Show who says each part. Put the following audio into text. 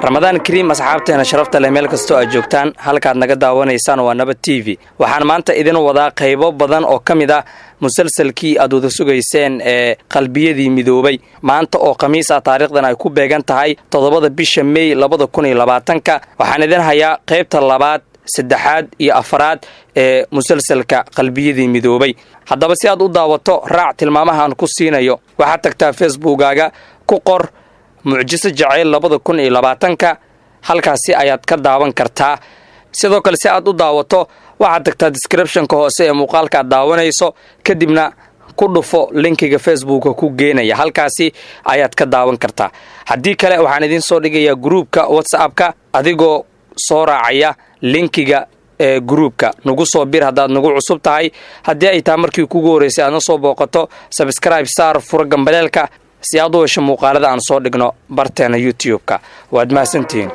Speaker 1: رمضان كريم أصحابتنا شرفت لملك استوى جوكتان هلك عاد نجد ونيسان ونبت تي في وحن مانتا إذن وضع قيبو بدن أو كمدا مسلسل كي أدو دسوغيسين قلبية دي مدوبي مانتا أو قميصة طريقنا يكون بيجان هاي تضبط بيشمي لبض كوني لباتنكا وحن إذن هيا قيبت اللبات سدحاد iyo afraad ee musalsalka qalbiyadii midoobay haddaba si aad u daawato raac tilmaamahan ku siinayo waxa tagtaa Facebook-gaaga ku qor mucjiso jacayl 2020ka halkaasi ayaad ka daawan kartaa sidoo kale si aad u daawato waxa tagtaa description-ka hoose ee muuqaalka aad daawanayso kadibna ku dhufo linkiga Facebook-ka ku geenaya halkaasi ayaad ka daawan kartaa haddii kale waxaan idin soo dhigayaa groupka WhatsApp-ka adigoo soo raacaya linkiga groupka nagu soo bir hadaad nagu cusub tahay hadii ay taa markii kugu horeysay aad soo booqato subscribe saar fura gambaleelka si aad u hesho muuqaalada aan soo dhigno barteena YouTube-ka waad mahadsantiin